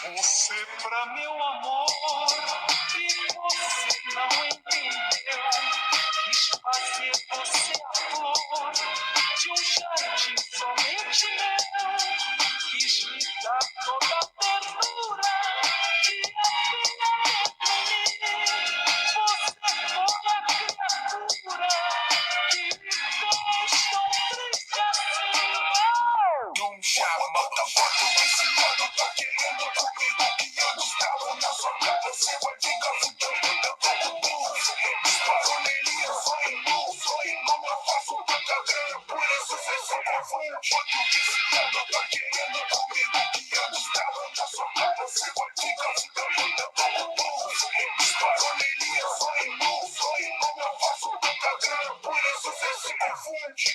Você pra meu amor, e você não entendeu. Quis fazer você a flor de um jardim somente meu. Quis me dar toda a ternura que havia dentro de mim. Você foi a criatura que me fez tão triste assim. Não chama da foto desse ano, tá querendo comigo, guiando os carros na sua cara. Você vai ficar fudendo, eu tô com blues. Disparo nele, eu só em luz. Não eu faço tanta grana, por isso cê se confunde. Foto desse ano, tá querendo comigo, guiando os carros na sua cara. Você vai ficar fudendo, eu tô com blues. Disparo nele, eu só em luz. Não eu faço tanta grana, por isso cê se confunde.